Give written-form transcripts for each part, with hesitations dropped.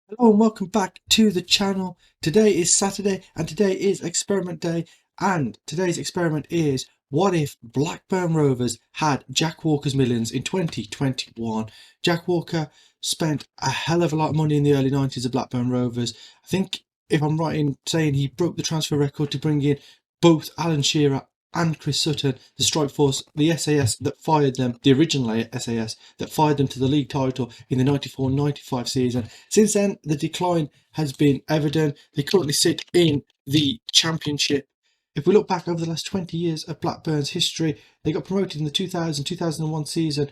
Hello and welcome back to the channel. Today is Saturday and today is experiment day, and today's experiment is what if Blackburn Rovers had Jack Walker's millions in 2021. Jack Walker spent a hell of a lot of money in the early 90s of Blackburn Rovers. I think if I'm right in saying he broke the transfer record to bring in both Alan Shearer and Chris Sutton, the strike force, the SAS that fired them, the original SAS that fired them to the league title in the 94-95 season. Since then, the decline has been evident. They currently sit in the Championship. If we look back over the last 20 years of Blackburn's history, they got promoted in the 2000-2001 season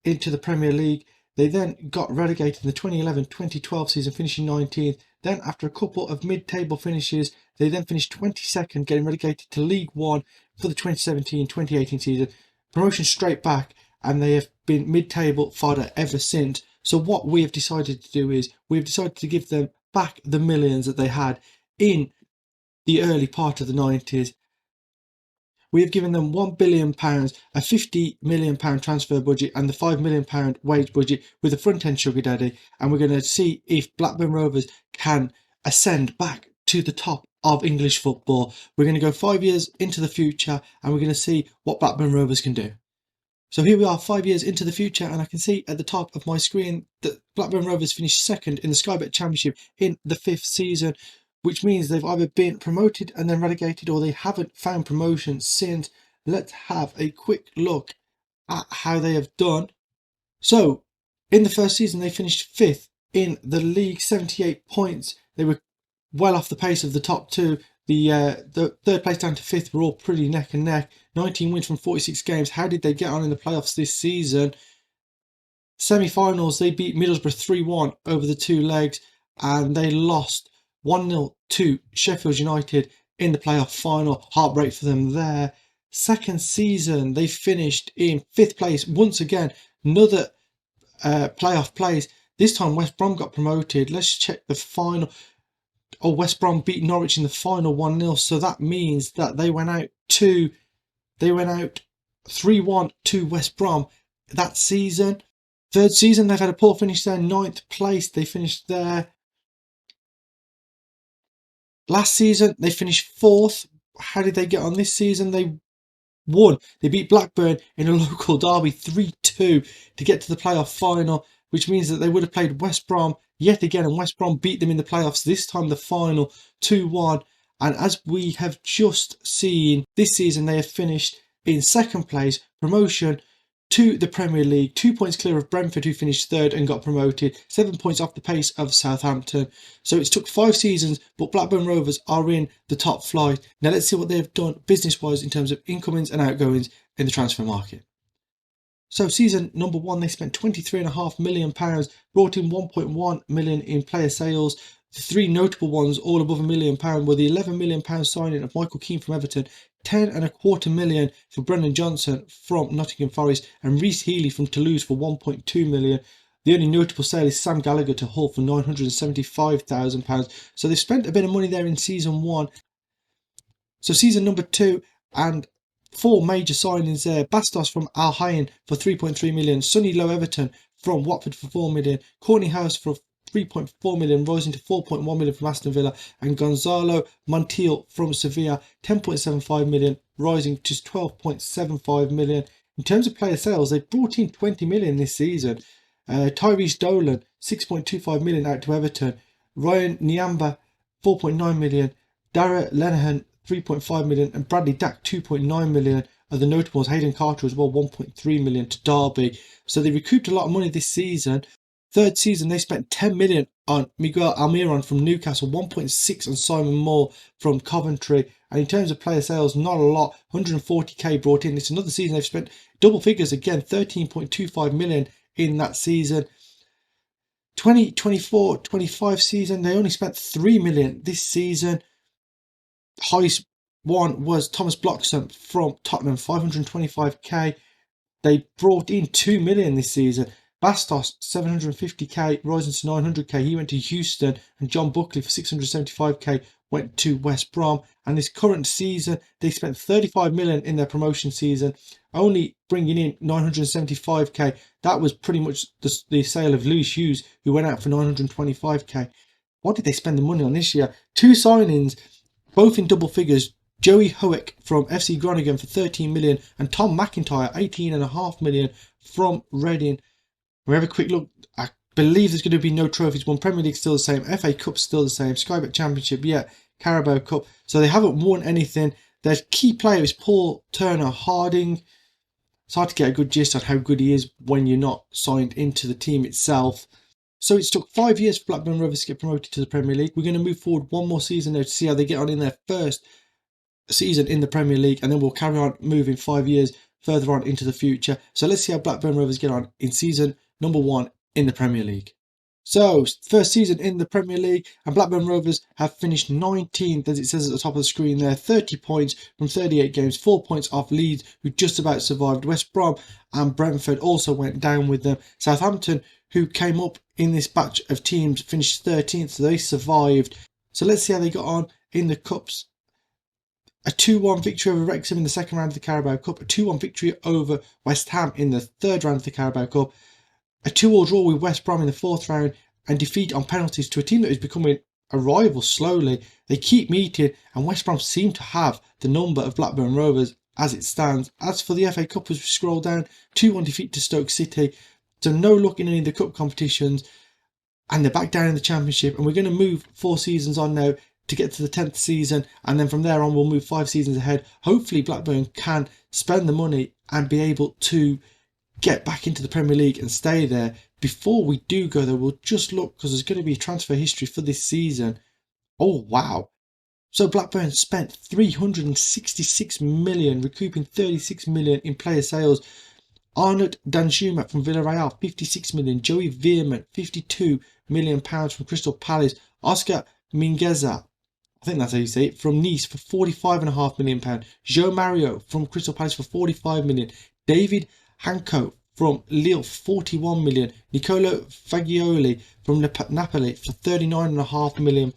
into the Premier League. They then got relegated in the 2011-2012 season, finishing 19th. Then, after a couple of mid-table finishes, they then finished 22nd, getting relegated to League One for the 2017-2018 season. Promotion straight back, and they have been mid-table fodder ever since. So what we have decided to do is we've decided to give them back the millions that they had in the early part of the 90s. We have given them £1 billion, a £50 million transfer budget, and the £5 million wage budget with a front end sugar daddy. And we're going to see if Blackburn Rovers can ascend back to the top of English football. We're going to go 5 years into the future and we're going to see what Blackburn Rovers can do. So here we are 5 years into the future, and I can see at the top of my screen that Blackburn Rovers finished second in the Sky Bet Championship in the 5th season, which means they've either been promoted and then relegated, or they haven't found promotion since. Let's have a quick look at how they have done. So, in the first season, they finished 5th in the league, 78 points. They were well off the pace of the top two. The third place down to 5th were all pretty neck and neck. 19 wins from 46 games. How did they get on in the playoffs this season? Semi-finals, they beat Middlesbrough 3-1 over the two legs, and they lost 1-0 to Sheffield United in the playoff final. Heartbreak for them there. Second season, they finished in 5th place once again. Another playoff place. This time West Brom got promoted. Let's check the final. Oh, West Brom beat Norwich in the final 1-0. So that means that they went out 3-1 to West Brom that season. Third season, they've had a poor finish there, 9th place. They finished there. Last season, they finished 4th. How did they get on this season? They won. They beat Blackburn in a local derby 3-2 to get to the playoff final, which means that they would have played West Brom yet again, and West Brom beat them in the playoffs, this time the final 2-1. And as we have just seen, this season they have finished in second place, promotion to the Premier League, 2 points clear of Brentford, who finished third and got promoted, 7 points off the pace of Southampton. So it's took 5 seasons, but Blackburn Rovers are in the top flight. Now let's see what they've done business-wise in terms of incomings and outgoings in the transfer market. So season number 1, they spent £23.5 million, brought in £1.1 million in player sales. The 3 notable ones, all above £1 million, were the £11 million signing of Michael Keane from Everton, £10.25 million for Brendan Johnson from Nottingham Forest, and Reece Healey from Toulouse for £1.2 million. The only notable sale is Sam Gallagher to Hull for £975,000. So they've spent a bit of money there in season 1. So season number 2, and 4 major signings there. Bastos from Al Hayyan for £3.3 million. Sonny Lowe Everton from Watford for £4 million. Courtney House for £3.4 million, rising to £4.1 million from Aston Villa. And Gonzalo Montiel from Sevilla, £10.75 million, rising to £12.75 million. In terms of player sales, they brought in £20 million this season. Tyrese Dolan, £6.25 million out to Everton. Ryan Nyamba, £4.9 million. Dara Lenihan, £3.5 million, and Bradley Dack, £2.9 million. Are the notables. Hayden Carter as well, £1.3 million to Derby. So they recouped a lot of money this season. Third season, they spent £10 million on Miguel Almiron from Newcastle, £1.6 on Simon Moore from Coventry. And in terms of player sales, not a lot, £140k brought in. It's another season they've spent double figures again, £13.25 million in that season. 2024-25 season, they only spent £3 million this season. Highest one was Thomas Bloxham from Tottenham, 525k. They brought in £2 million this season. Bastos 750k rising to 900k. He went to Houston, and John Buckley for 675k went to West Brom. And this current season, they spent 35 million in their promotion season, only bringing in 975k. That was pretty much the sale of Lewis Hughes, who went out for 925k. What did they spend the money on this year? Two signings, both in double figures. Joey Hoek from FC Groningen for 13 million and Tom McIntyre 18.5 million from Reading. We have a quick look. I believe there's going to be no trophies won. Premier League still the same. FA Cup still the same. Sky Bet Championship, yeah. Carabao Cup. So they haven't won anything. Their key player is Paul Turner-Harding. It's hard to get a good gist on how good he is when you're not signed into the team itself. So it's took 5 years for Blackburn Rovers to get promoted to the Premier League. We're going to move forward one more season now to see how they get on in their first season in the Premier League, and then we'll carry on moving 5 years further on into the future. So let's see how Blackburn Rovers get on in season number 1 in the Premier League. So first season in the Premier League, and Blackburn Rovers have finished 19th, as it says at the top of the screen there. 30 points from 38 games, 4 points off Leeds, who just about survived. West Brom and Brentford also went down with them. Southampton, who came up in this batch of teams, finished 13th, so they survived. So let's see how they got on in the Cups. A 2-1 victory over Wrexham in the second round of the Carabao Cup. A 2-1 victory over West Ham in the third round of the Carabao Cup. A 2-2 draw with West Brom in the fourth round, and defeat on penalties to a team that is becoming a rival slowly. They keep meeting, and West Brom seem to have the number of Blackburn Rovers as it stands. As for the FA Cup, as we scroll down, 2-1 defeat to Stoke City. So no luck in any of the cup competitions, and they're back down in the Championship. And we're going to move 4 seasons on now to get to the 10th season, and then from there on we'll move 5 seasons ahead. Hopefully Blackburn can spend the money and be able to get back into the Premier League and stay there. Before we do go though, we'll just look, because there's going to be a transfer history for this season. Oh wow. So Blackburn spent 366 million, recouping 36 million in player sales. Arnaud Danjuma from Villarreal, 56 million. Joey Veerman, 52 million pounds from Crystal Palace. Oscar Mingueza, I think that's how you say it, from Nice for £45.5 million. Joe Mario from Crystal Palace for 45 million. David Hanko from Lille, 41 million. Nicolo Fagioli from Napoli for £39.5 million.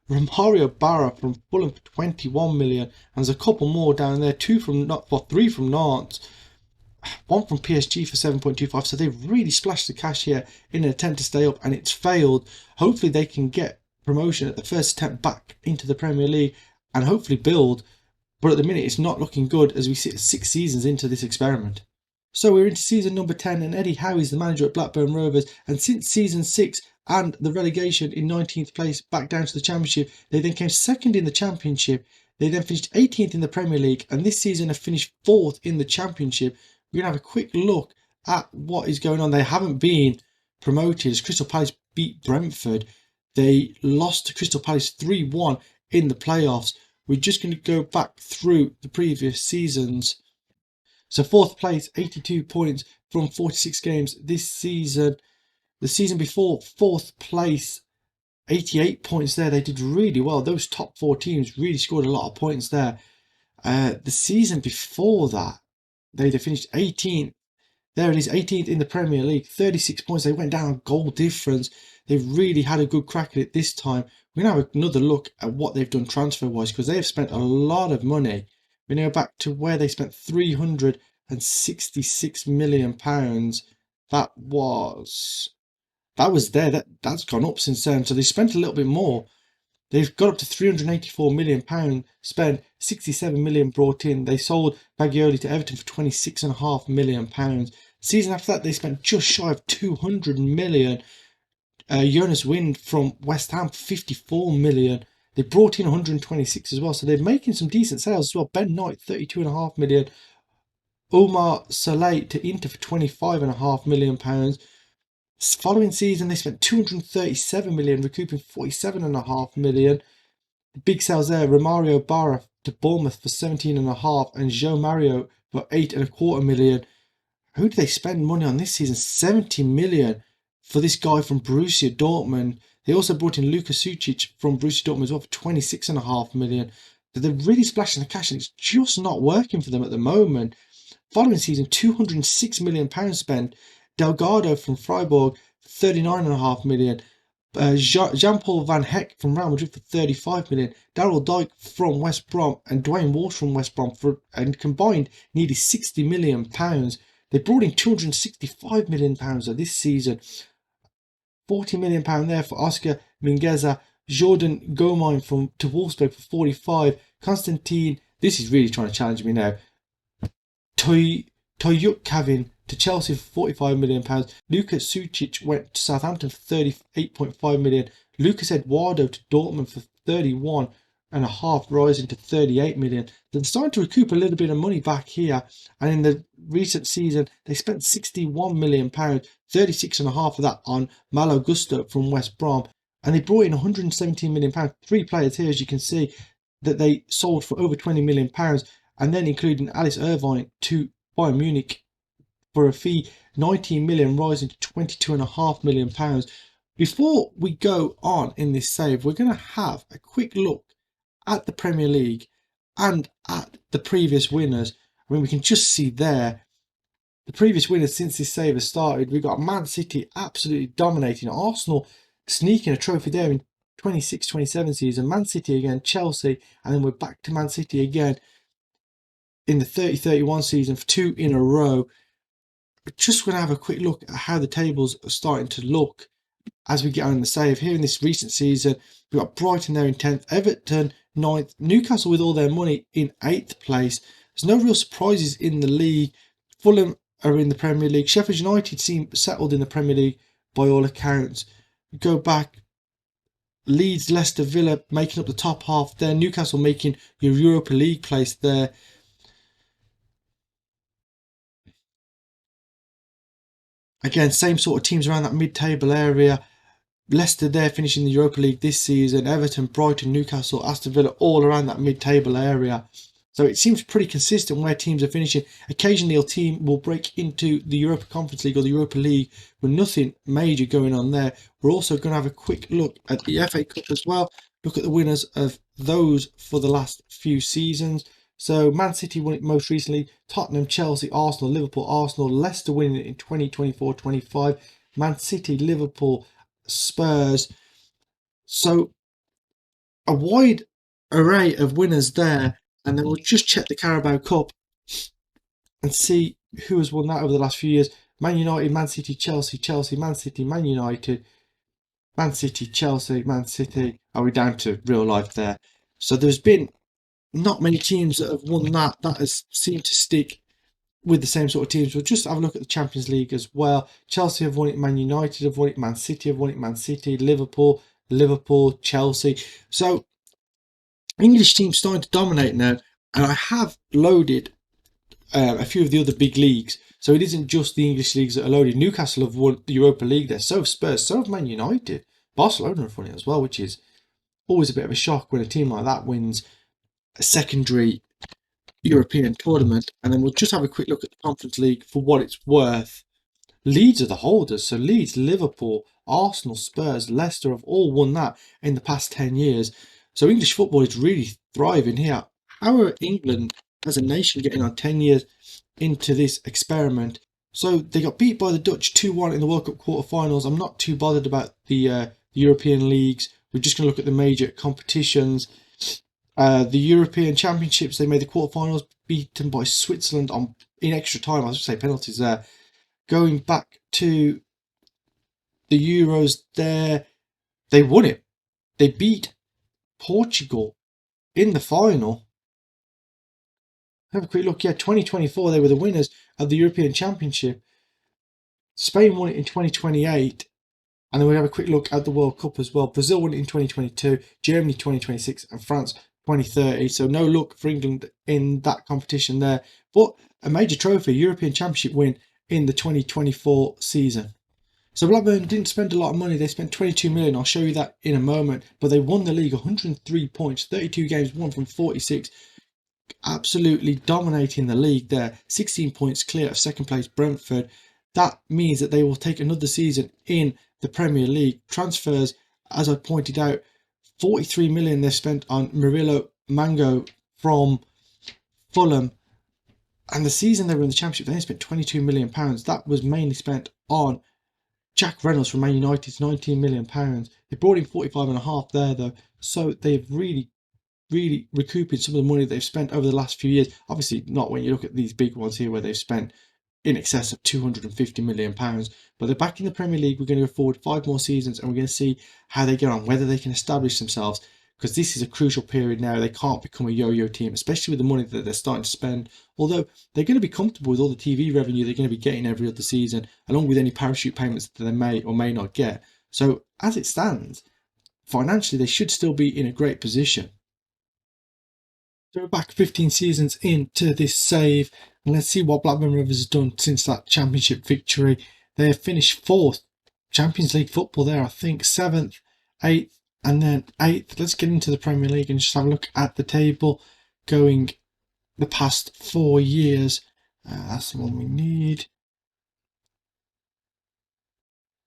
Romario Barra from Fulham for 21 million. And there's a couple more down there, 3 from Nantes, 1 from PSG for 7.25. So they've really splashed the cash here in an attempt to stay up, and it's failed. Hopefully they can get promotion at the first attempt back into the Premier League and hopefully build, but at the minute it's not looking good as we sit 6 seasons into this experiment. So we're into season number 10, and Eddie Howe is the manager at Blackburn Rovers, and since season 6 and the relegation in 19th place back down to the Championship, they then came second in the Championship. They then finished 18th in the Premier League, and this season have finished 4th in the Championship. We're going to have a quick look at what is going on. They haven't been promoted as Crystal Palace beat Brentford. They lost to Crystal Palace 3-1 in the playoffs. We're just going to go back through the previous seasons. So 4th place, 82 points from 46 games this season. The season before, 4th place, 88 points there. They did really well. Those top 4 teams really scored a lot of points there. The season before that, they finished 18th. There it is, 18th in the Premier League, 36 points. They went down a goal difference. They've really had a good crack at it this time. We're going to have another look at what they've done transfer-wise, because they have spent a lot of money. We're going to go back to where they spent £366 million. That was there. That's gone up since then. So they spent a little bit more. They've got up to £384 million spent, 67 million brought in. They sold Fagioli to Everton for £26.5 million. Season after that, they spent just shy of 200 million. Jonas Wind from West Ham for 54 million. They brought in 126 as well, so they're making some decent sales as well. Ben Knight, 32.5 million. Omar Saleh to Inter for £25.5 million. Following season, they spent 237 million, recouping 47.5 million. The big sales there: Romario Barra to Bournemouth for 17.5, and Joe Mario for 8.25 million. Who did they spend money on this season? 70 million for this guy from Borussia Dortmund. They also brought in Luka Sucic from Borussia Dortmund as well for 26.5 million. So they're really splashing the cash, and it's just not working for them at the moment. Following season, £206 million spent. Delgado from Freiburg, 39.5 million. Jean-Paul Van Heck from Real Madrid for 35 million. Daryl Dike from West Brom and Dwayne Walsh from West Brom for and combined nearly 60 million pounds. They brought in 265 million pounds this season. 40 million pound there for Oscar Mingueza. Jordan Gomain from to Wolfsburg for 45. Constantine, this is really trying to challenge me now. Toyuk Kavin to Chelsea for 45 million pounds. Lucas Sucic went to Southampton for 38.5 million. Lucas Eduardo to Dortmund for 31.5, rising to 38 million. They're starting to recoup a little bit of money back here, and in the recent season they spent 61 million pounds, 36.5 of that on Malo Gusto from West Brom, and they brought in 117 million pounds. 3 players here, as you can see, that they sold for over 20 million pounds, and then including Alice Irvine to Bayern Munich for a fee 19 million, rising to 22.5 million pounds. Before we go on in this save, we're going to have a quick look at the Premier League and at the previous winners. I mean, we can just see there the previous winners since this save has started. We've got Man City absolutely dominating, Arsenal sneaking a trophy there in 26-27 season, Man City again, Chelsea, and then we're back to Man City again in the 30-31 season for 2 in a row. We're just going to have a quick look at how the tables are starting to look as we get on the save. Here in this recent season, we've got Brighton there in 10th, Everton 9th, Newcastle with all their money in 8th place. There's no real surprises in the league. Fulham are in the Premier League. Sheffield United seem settled in the Premier League by all accounts. We go back, Leeds, Leicester, Villa making up the top half there. Newcastle making your Europa League place there. Again, same sort of teams around that mid-table area. Leicester there finishing the Europa League this season. Everton, Brighton, Newcastle, Aston Villa all around that mid-table area. So it seems pretty consistent where teams are finishing. Occasionally a team will break into the Europa Conference League or the Europa League with nothing major going on there. We're also going to have a quick look at the FA Cup as well. Look at the winners of those for the last few seasons. So Man City won it most recently. Tottenham, Chelsea, Arsenal, Liverpool, Arsenal, Leicester winning it in 2024-25. Man City, Liverpool, Spurs. So a wide array of winners there. And then we'll just check the Carabao Cup and see who has won that over the last few years. Man United, Man City, Chelsea, Chelsea, Man City, Man United, Man City, Chelsea, Man City. Are we down to real life there? So there's been not many teams that have won that. That has seemed to stick with the same sort of teams. We'll just have a look at the Champions League as well. Chelsea have won it, Man United have won it, Man City have won it, Man City, Liverpool, Chelsea. So English teams starting to dominate now, and I have loaded a few of the other big leagues. So it isn't just the English leagues that are loaded. Newcastle have won the Europa League there. So have Spurs. So have Man United. Barcelona have won it as well, which is always a bit of a shock when a team like that wins a secondary European tournament. And then we'll just have a quick look at the Conference League for what it's worth. Leeds are the holders. So Leeds, Liverpool, Arsenal, Spurs, Leicester have all won that in the past 10 years. So English football is really thriving here. How are England as a nation getting on 10 years into this experiment? So they got beat by the Dutch 2-1 in the World Cup quarterfinals. I'm not too bothered about the European leagues. We're just going to look at the major competitions. The European Championships, they made the quarterfinals, beaten by Switzerland in extra time. I was going to say penalties there. Going back to the Euros there, they won it. They beat Portugal in the final. Have a quick look. Yeah, 2024, they were the winners of the European Championship. Spain won it in 2028. And then we'll have a quick look at the World Cup as well. Brazil won it in 2022, Germany 2026, and France 2030. So no luck for England in that competition there. But a major trophy, European Championship win in the 2024 season. So Blackburn didn't spend a lot of money. They spent 22 million. I'll show you that in a moment. But they won the league, 103 points, 32 games won from 46. Absolutely dominating the league there. 16 points clear of second place Brentford. That means that they will take another season in the Premier League. Transfers, as I pointed out, 43 million they spent on Murillo Mango from Fulham. And the season they were in the Championship, they only spent £22 million. That was mainly spent on Jack Reynolds from Man United's £19 million. They brought in 45.5 there, though. So they've really recouping some of the money they've spent over the last few years. Obviously, not when you look at these big ones here where they've spent in excess of £250 million. But they're back in the Premier League. We're going to go forward 5 more seasons and we're going to see how they get on, whether they can establish themselves. Because this is a crucial period now. They can't become a yo-yo team, especially with the money that they're starting to spend. Although they're going to be comfortable with all the TV revenue they're going to be getting every other season, along with any parachute payments that they may or may not get. So as it stands, financially, they should still be in a great position. So we're back 15 seasons into this save, and let's see what Blackburn Rovers has done since that championship victory. They have finished 4th Champions League football there, I think 7th, 8th, and then 8th. Let's get into the Premier League and just have a look at the table going the past 4 years. That's the one we need.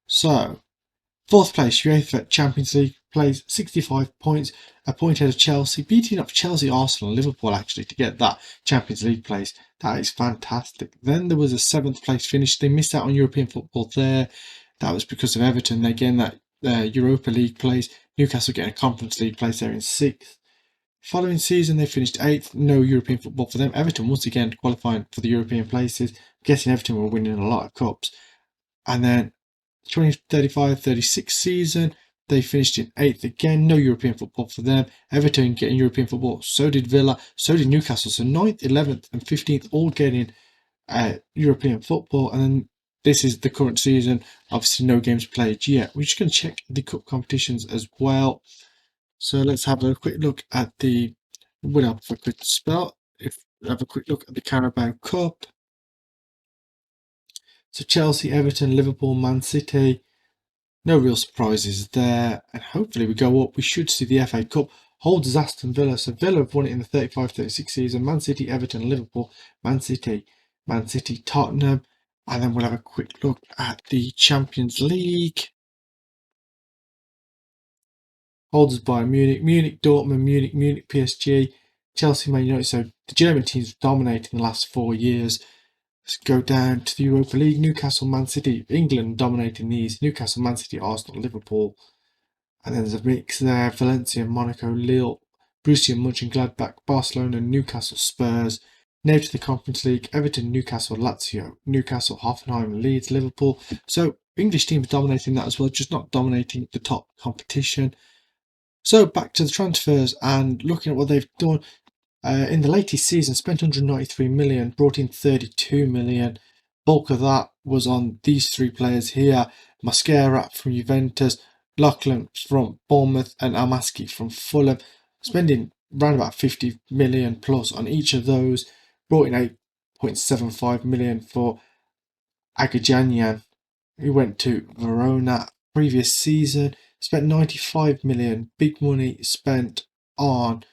So 4th place, UEFA Champions League, plays 65 points, a point ahead of Chelsea, beating up Chelsea, Arsenal, and Liverpool actually to get that Champions League place. That is fantastic. Then there was a 7th place finish. They missed out on European football there. That was because of Everton. They getting that Europa League place. Newcastle getting a Conference League place there in 6th. Following season, they finished 8th. No European football for them. Everton once again qualifying for the European places. I'm guessing Everton were winning a lot of cups. And then 2035-36 season, they finished in 8th again. No European football for them. Everton getting European football. So did Villa. So did Newcastle. So 9th, 11th, and 15th all getting European football. And then this is the current season. Obviously, no games played yet. We're just going to check the cup competitions as well. So let's have a quick look at the. We'll have a quick spell. Have a quick look at the Carabao Cup. So Chelsea, Everton, Liverpool, Man City. No real surprises there. And hopefully we go up. We should see the FA Cup. Holds Aston Villa. So Villa have won it in the 35-36 season. Man City, Everton, Liverpool, Man City, Tottenham. And then we'll have a quick look at the Champions League. Holds Bayern Munich, Dortmund, Munich, PSG, Chelsea, Man United. So the German teams dominating the last 4 years. Let's go down to the Europa League. Newcastle, Man City, England dominating these. Newcastle, Man City, Arsenal, Liverpool. And then there's a mix there. Valencia, Monaco, Lille, Borussia Mönchengladbach, Barcelona, Newcastle, Spurs. Now to the Conference League. Everton, Newcastle, Lazio, Newcastle, Hoffenheim, Leeds, Liverpool. So English teams dominating that as well, just not dominating the top competition. So back to the transfers and looking at what they've done. In the latest season, spent 193 million, brought in 32 million. Bulk of that was on these 3 players here: Mosquera from Juventus, Lachlan from Bournemouth, and Almaski from Fulham. Spending around about 50 million plus on each of those. Brought in 8.75 million for Agajanyan, who went to Verona previous season. Spent 95 million, big money spent on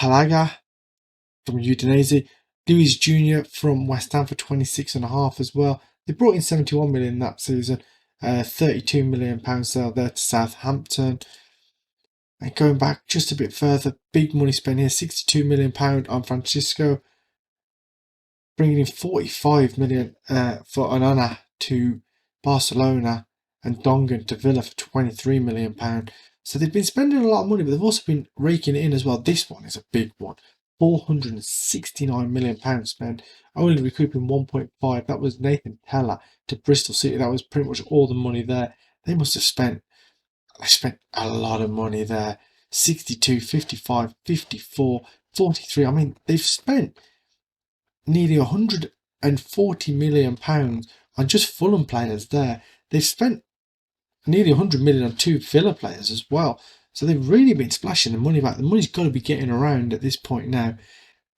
Halaga from Udinese, Luis Jr. from West Ham for 26.5 as well. They brought in 71 million that season, £32 million sale there to Southampton. And going back just a bit further, big money spent here, £62 million on Francisco, bringing in 45 million for Onana to Barcelona and Dongan to Villa for £23 million. So they've been spending a lot of money, but they've also been raking it in as well. This one is a big one. £469 million spent, only recouping 1.5. That was Nathan Teller to Bristol City. That was pretty much all the money there. They must have spent a lot of money there. 62, 55, 54, 43. I mean, they've spent nearly £140 million on just Fulham players there. They've spent nearly 100 million on 2 Villa players as well. So they've really been splashing the money back. The money's got to be getting around at this point now.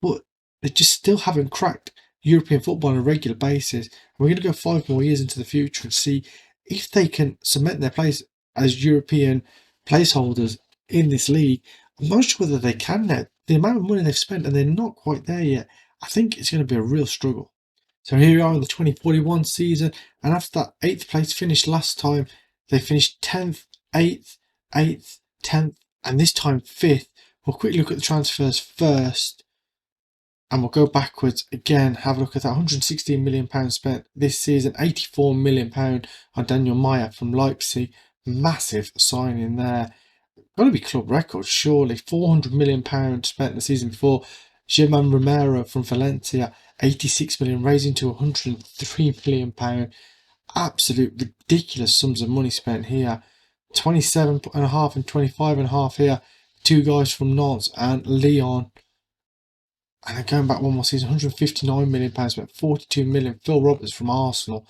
But they just still haven't cracked European football on a regular basis. And we're going to go 5 more years into the future and see if they can cement their place as European placeholders in this league. I'm not sure whether they can now. The amount of money they've spent and they're not quite there yet. I think it's going to be a real struggle. So here we are in the 2041 season, and after that 8th place finish last time, they finished 10th, 8th, 8th, 10th, and this time 5th We'll quickly look at the transfers first, and we'll go backwards again. Have a look at that. £116 million spent this season. £84 million on Daniel Meyer from Leipzig. Massive signing there. Got to be club record, surely. £400 million spent the season before. German Romero from Valencia, £86 million, raising to £103 million. Absolute ridiculous sums of money spent here. 27.5 and 25.5 here. Two guys from Nantes and Lyon. And then going back one more season, £159 million spent, £42 million. Phil Roberts from Arsenal.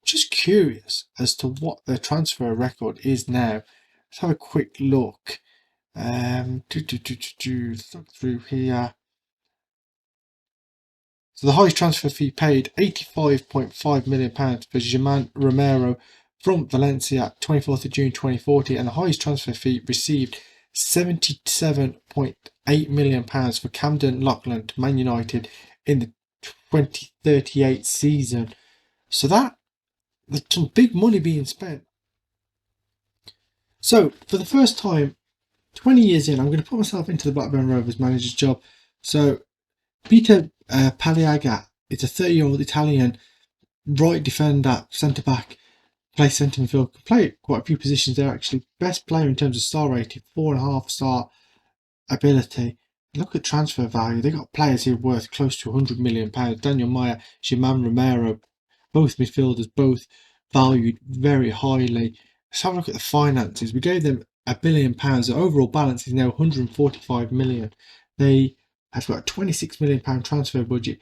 Just curious as to what their transfer record is now. Let's have a quick look. Look through here. So the highest transfer fee paid, £85.5 million for German Romero from Valencia, 24th of June 2040, and the highest transfer fee received, £77.8 million for Camden Loughlin to Man United in the 2038 season. So there's some big money being spent. So for the first time, 20 years in, I'm going to put myself into the Blackburn Rovers manager's job. So Peter Paliaga is a 30-year-old Italian right defender, centre back, plays centre midfield, can play quite a few positions there actually. Best player in terms of star rating, 4.5 star ability. Look at transfer value. They got players here worth close to £100 million. Daniel Meyer, German Romero, both midfielders, both valued very highly. Let's have a look at the finances. We gave them £1 billion. The overall balance is now £145 million. They have got a £26 million transfer budget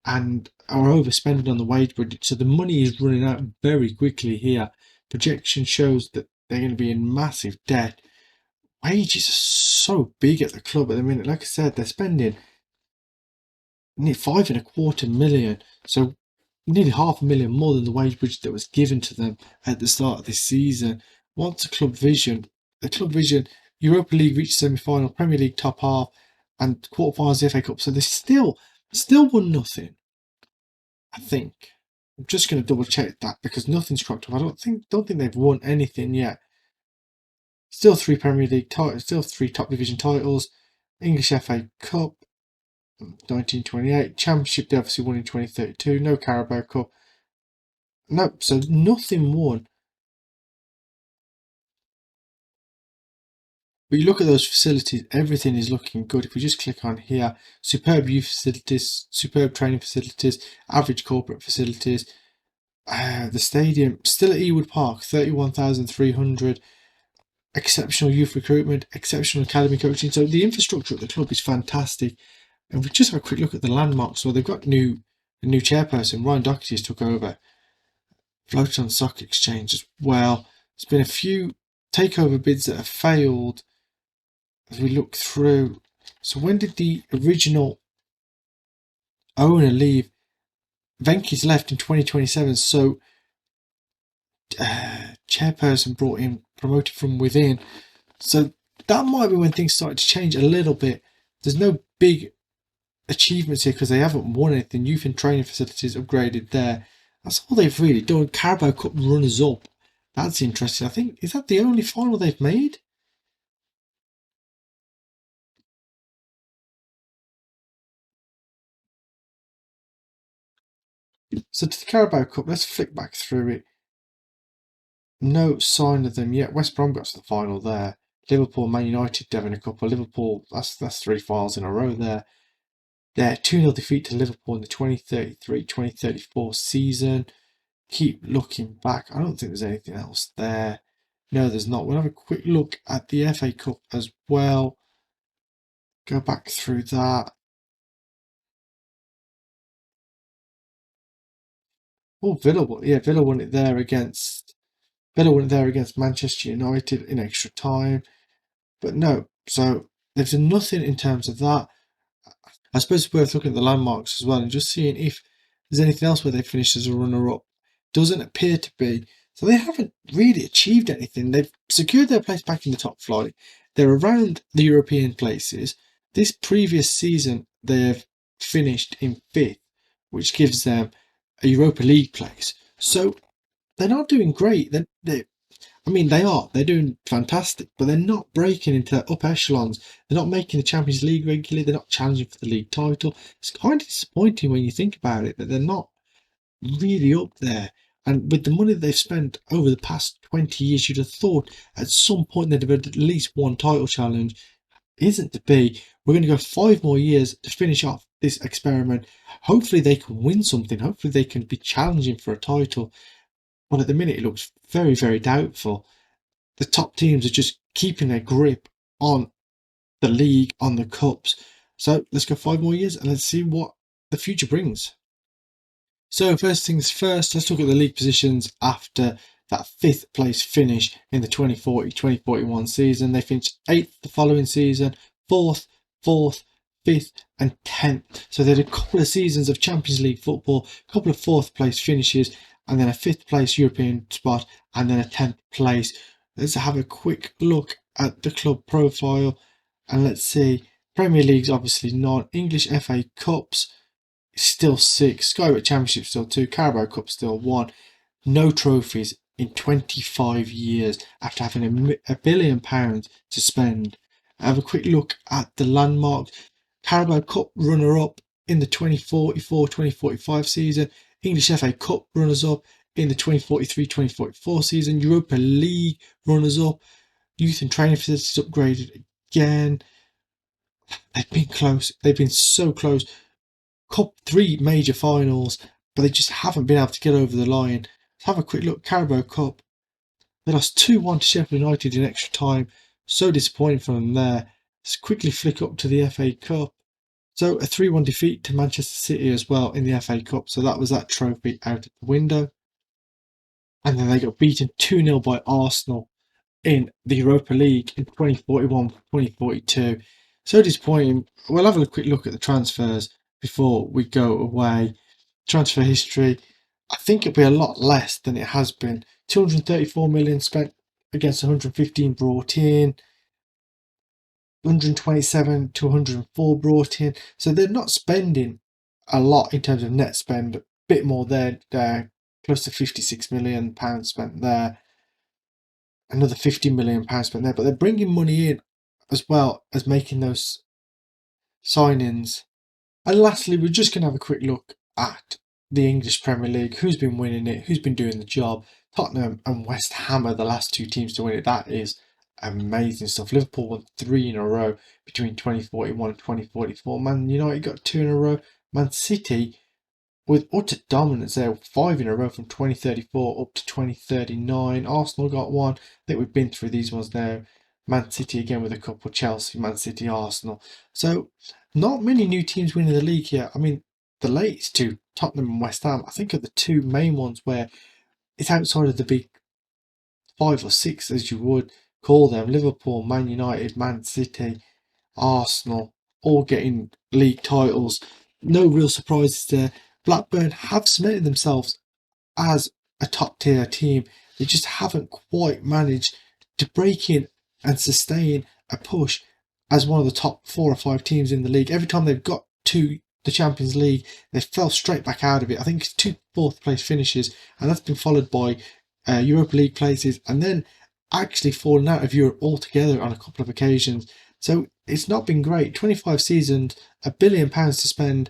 and are overspending on the wage budget. So the money is running out very quickly here. Projection shows that they're going to be in massive debt. Wages are so big at the club at the minute. Like I said, they're spending nearly £5.25 million. So nearly £500,000 more than the wage budget that was given to them at the start of this season. What's the club vision? The club vision, Europa League reached semi-final, Premier League top half, and quarterfinals of the FA Cup. So they still won nothing, I think. I'm just going to double check that because nothing's cropped up. I don't think they've won anything yet. Still 3 Premier League titles, still 3 top division titles, English FA Cup, 1928, Championship they obviously won in 2032, no Carabao Cup. No, so nothing won. But you look at those facilities, everything is looking good. If we just click on here, superb youth facilities, superb training facilities, average corporate facilities. The stadium, still at Ewood Park, 31,300. Exceptional youth recruitment, exceptional academy coaching. So the infrastructure at the club is fantastic. And we just have a quick look at the landmarks. So they've got a new chairperson, Ryan Doherty, has took over. Floated on Stock Exchange as well. There's been a few takeover bids that have failed as we look through. So when did the original owner leave? Venky's left in 2027. So chairperson brought in, promoted from within. So that might be when things started to change a little bit. There's no big achievements here because they haven't won anything. Youth and training facilities upgraded there. That's all they've really done. Carabao Cup Runners Up. That's interesting. I think, is that the only final they've made? So to the Carabao Cup, let's flick back through it. No sign of them yet. West Brom got to the final there. Liverpool, Man United, Devon a couple. Liverpool, that's 3 finals in a row there. Their 2-0 defeat to Liverpool in the 2033-2034 season. Keep looking back. I don't think there's anything else there. No, there's not. We'll have a quick look at the FA Cup as well. Go back through that. Oh, Villa won it there against Manchester United in extra time. But no, so they've done nothing in terms of that. I suppose it's worth looking at the landmarks as well and just seeing if there's anything else where they finished as a runner-up. Doesn't appear to be. So they haven't really achieved anything. They've secured their place back in the top flight. They're around the European places. This previous season, they've finished in 5th, which gives them a Europa League place. So they're not doing great. I mean, they're doing fantastic, but they're not breaking into the upper echelons. They're not making the Champions League regularly. They're not challenging for the league title. It's kind of disappointing when you think about it that they're not really up there. And with the money that they've spent over the past 20 years, you'd have thought at some point they'd have had at least one title challenge. Isn't to be. We're going to go 5 more years to finish off this experiment. Hopefully they can win something. Hopefully they can be challenging for a title. But at the minute it looks very, very doubtful. The top teams are just keeping their grip on the league, on the cups. So let's go 5 more years and let's see what the future brings. So first things first, let's look at the league positions after that 5th place finish in the 2040-2041 season. They finished 8th the following season, 4th, 4th, 5th and 10th. So they had a couple of seasons of Champions League football, a couple of 4th place finishes, and then a 5th place European spot, and then a 10th place. Let's have a quick look at the club profile, and let's see. Premier League's obviously none. English FA Cups still 6. Skyway Championship still 2. Carabao Cup still 1. No trophies in 25 years after having £1 billion to spend. Have a quick look at the landmarks. Carabao Cup runner up in the 2044-2045 season. English FA Cup runners up in the 2043-2044 season. Europa League runners up. Youth and training facilities upgraded again. They've been close. They've been so close. Cup 3 major finals, but they just haven't been able to get over the line. Let's have a quick look. Carabao Cup. They lost 2-1 to Sheffield United in extra time. So disappointing for them there. Let's quickly flick up to the FA Cup. So a 3-1 defeat to Manchester City as well in the FA Cup. So that was that trophy out of the window. And then they got beaten 2-0 by Arsenal in the Europa League in 2041-2042. So disappointing. We'll have a quick look at the transfers before we go away. Transfer history, I think it'll be a lot less than it has been. 234 million spent against 115 brought in. 127 to 104 brought in. So they're not spending a lot in terms of net spend. A bit more there, close to 56 million pounds spent there. Another 50 million pounds spent there. But they're bringing money in as well as making those signings. And lastly, we're just going to have a quick look at the English Premier League, who's been winning it, who's been doing the job. Tottenham and West Ham are the last 2 teams to win it. That is amazing stuff. Liverpool won 3 in a row between 2041 and 2044. Man United got 2 in a row. Man City, with utter dominance there, 5 in a row from 2034 up to 2039. Arsenal got 1. I think we've been through these ones now. Man City again with a couple. Chelsea, Man City, Arsenal. So not many new teams winning the league here. I mean, the latest 2, Tottenham and West Ham, I think are the 2 main ones where it's outside of the big 5 or 6, as you would call them. Liverpool, Man United, Man City, Arsenal, all getting league titles. No real surprises there. Blackburn have cemented themselves as a top tier team. They just haven't quite managed to break in and sustain a push as one of the top 4 or 5 teams in the league. Every time they've got to the Champions League, they fell straight back out of it. I think it's 2 4th place finishes, and that's been followed by Europa League places, and then actually fallen out of Europe altogether on a couple of occasions. So it's not been great. 25 seasons, £1 billion to spend,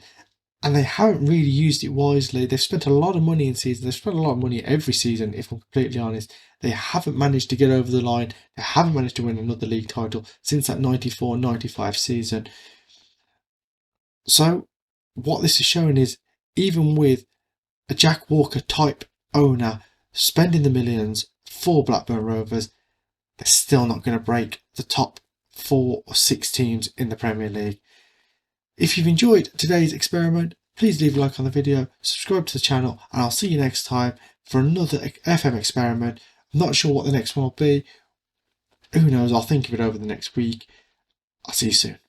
and they haven't really used it wisely. They've spent a lot of money in season. They've spent a lot of money every season, if I'm completely honest. They haven't managed to get over the line. They haven't managed to win another league title since that 94-95 season. So what this is showing is, even with a Jack Walker type owner spending the millions for Blackburn Rovers, they're still not going to break the top 4 or 6 teams in the Premier League. If you've enjoyed today's experiment, please leave a like on the video, subscribe to the channel, and I'll see you next time for another FM experiment. I'm not sure what the next one will be. Who knows, I'll think of it over the next week. I'll see you soon.